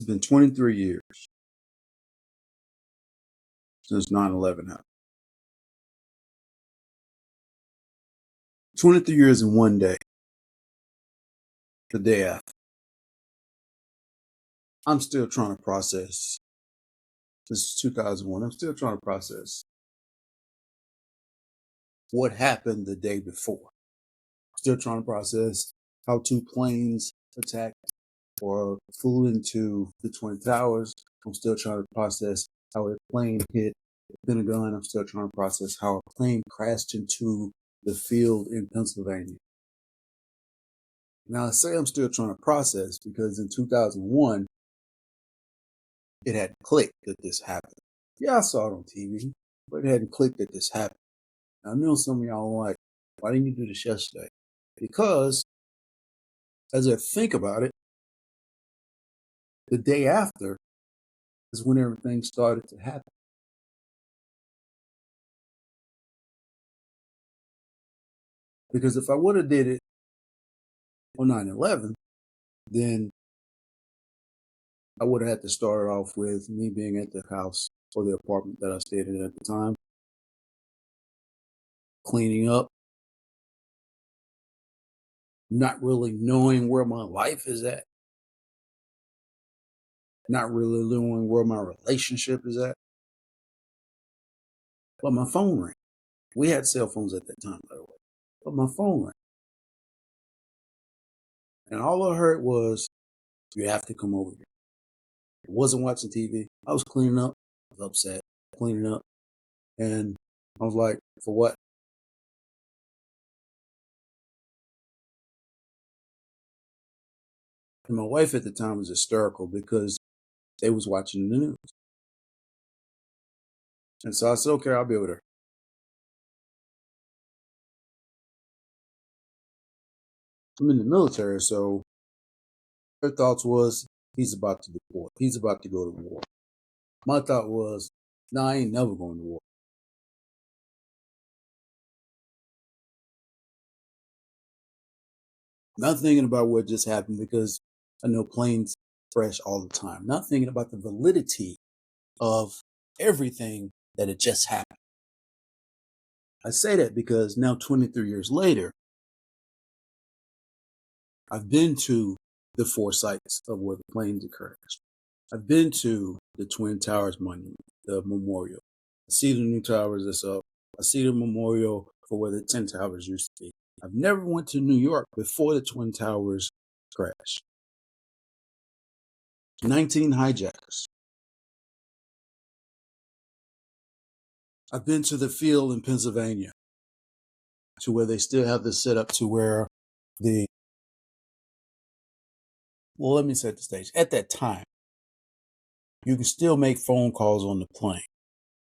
It's been 23 years since 9/11 happened. 23 years in one day, the day after. I'm still trying to process. This is 2001. I'm still trying to process what happened the day before. Still trying to process how two planes attacked or flew into the Twin Towers. I'm still trying to process how a plane hit the Pentagon. I'm still trying to process how a plane crashed into the field in Pennsylvania. Now, I say I'm still trying to process because in 2001, it hadn't clicked that this happened. Yeah, I saw it on TV, but it hadn't clicked that this happened. I know some of y'all are like, why didn't you do this yesterday? Because as I think about it, the day after is when everything started to happen. Because if I would have did it on 9/11, then I would have had to start off with me being at the house or the apartment that I stayed in at the time, cleaning up, not really knowing where my life is at, not really knowing where my relationship is at. But my phone rang. We had cell phones at that time, by the way. But my phone rang. And all I heard was, you have to come over here. I wasn't watching TV. I was cleaning up. I was upset, cleaning up. And I was like, for what? And my wife at the time was hysterical because they was watching the news. And so I said, okay, I'll be over there. I'm in the military, so her thoughts was, he's about to deploy. He's about to go to war. My thought was, nah, I ain't never going to war. Not thinking about what just happened because I know planes crash all the time. Not thinking about the validity of everything that had just happened. I say that because now 23 years later, I've been to the four sites of where the planes crashed. I've been to the Twin Towers monument, the memorial. I see the new towers that's up. I see the memorial for where the 10 towers used to be. I've never went to New York before the Twin Towers crashed. 19 hijackers. I've been to the field in Pennsylvania to where they still have this set up to where let me set the stage. At that time, you can still make phone calls on the plane.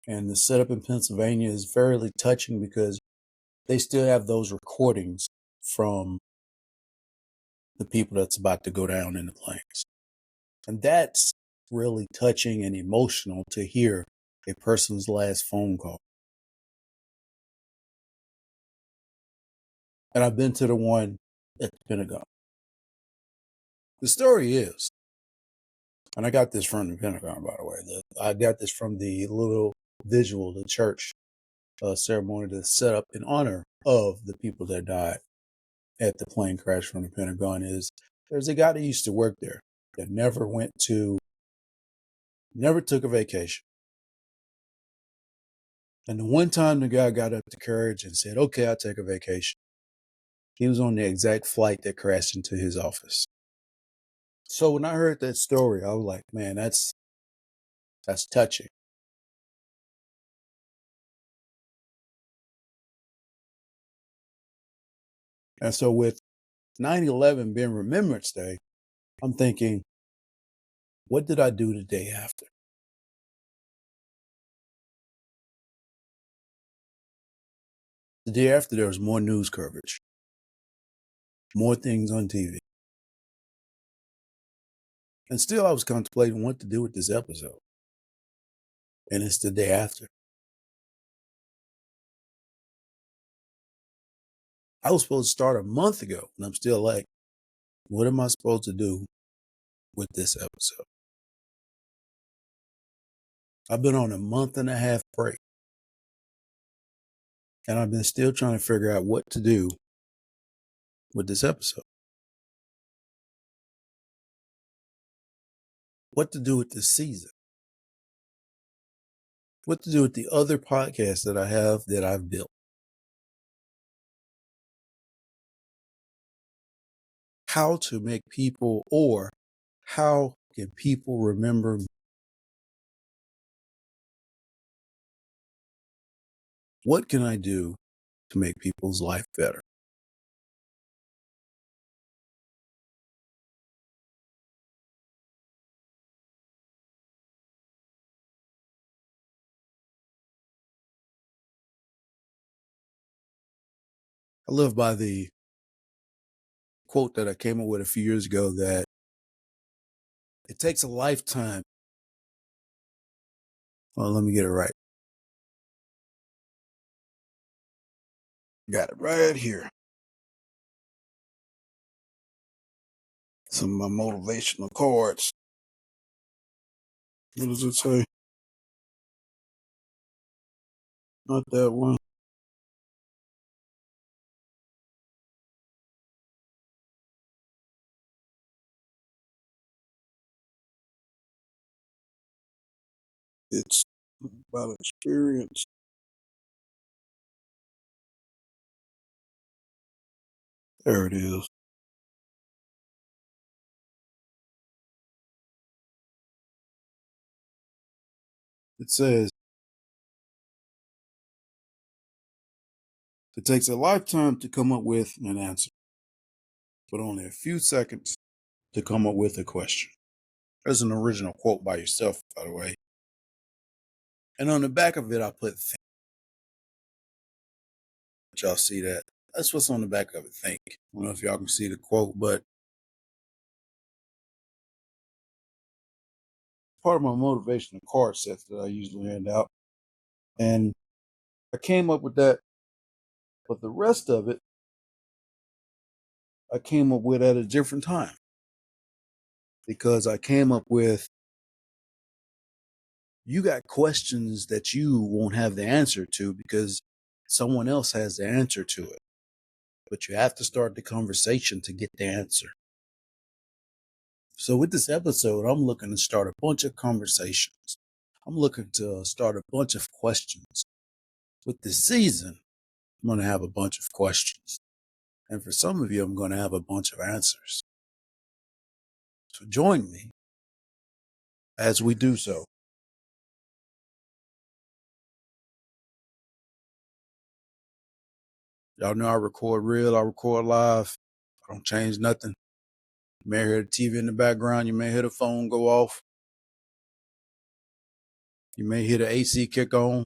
And the setup in Pennsylvania is fairly touching because they still have those recordings from the people that's about to go down in the planes. And that's really touching and emotional to hear a person's last phone call. And I've been to the one at the Pentagon. The story is, and I got this from the Pentagon, by the way, I got this from the little visual, the church ceremony that's set up in honor of the people that died at the plane crash from the Pentagon. Is there's a guy that used to work there that never took a vacation. And the one time the guy got up to courage and said, okay, I'll take a vacation, he was on the exact flight that crashed into his office. So when I heard that story, I was like, man, that's touching. And so with 9/11 being Remembrance Day, I'm thinking, what did I do the day after? The day after, there was more news coverage, more things on TV. And still, I was contemplating what to do with this episode. And it's the day after. I was supposed to start a month ago, and I'm still like, what am I supposed to do with this episode? I've been on a month and a half break, and I've been still trying to figure out what to do with this episode. What to do with this season. What to do with the other podcasts that I have that I've built. How to make people, or how can people remember me? What can I do to make people's life better? I live by the quote that I came up with a few years ago that it takes a lifetime. Well, let me get it right. Got it right here. Some of my motivational cards. What does it say? Not that one. It's about experience. There it is. It says, it takes a lifetime to come up with an answer, but only a few seconds to come up with a question. There's an original quote by yourself, by the way. And on the back of it, I put think. Y'all see that? That's what's on the back of it, think. I don't know if y'all can see the quote, but part of my motivational card sets that I usually hand out. And I came up with that, but the rest of it, I came up with at a different time. Because I came up with, you got questions that you won't have the answer to because someone else has the answer to it. But you have to start the conversation to get the answer. So with this episode, I'm looking to start a bunch of conversations. I'm looking to start a bunch of questions. With this season, I'm going to have a bunch of questions. And for some of you, I'm going to have a bunch of answers. So join me as we do so. Y'all know I record real, I record live. I don't change nothing. You may hear the TV in the background. You may hear the phone go off. You may hear the AC kick on.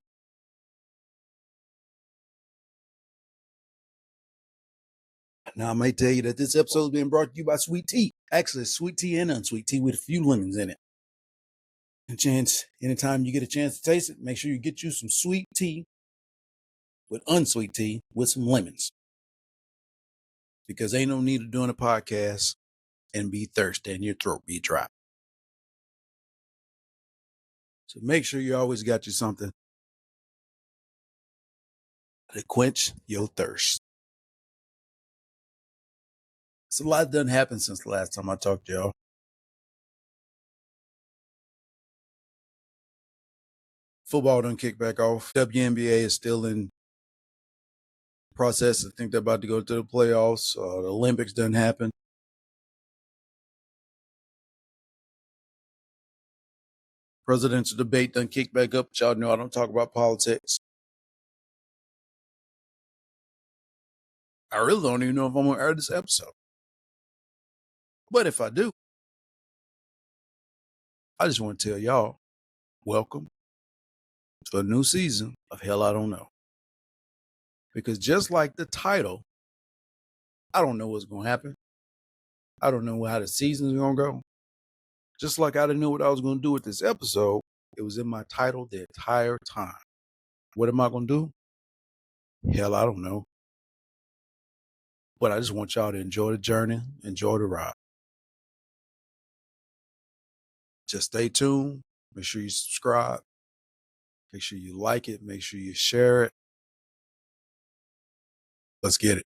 Now, I may tell you that this episode is being brought to you by Sweet Tea. Actually, sweet tea and unsweet tea with a few lemons in it. And chance, anytime you get a chance to taste it, make sure you get you some sweet tea with unsweet tea with some lemons. Because ain't no need of doing a podcast and be thirsty and your throat be dry. So make sure you always got you something to quench your thirst. So a lot done happened since the last time I talked to y'all. Football done kicked back off. WNBA is still in process. I think they're about to go to the playoffs. The Olympics done happen. Presidential debate done kicked back up. But y'all know I don't talk about politics. I really don't even know if I'm going to air this episode. But if I do, I just want to tell y'all, welcome to a new season of Hell I Don't Know. Because just like the title, I don't know what's going to happen. I don't know how the season's going to go. Just like I didn't know what I was going to do with this episode, it was in my title the entire time. What am I going to do? Hell, I don't know. But I just want y'all to enjoy the journey, enjoy the ride. Just stay tuned. Make sure you subscribe. Make sure you like it. Make sure you share it. Let's get it.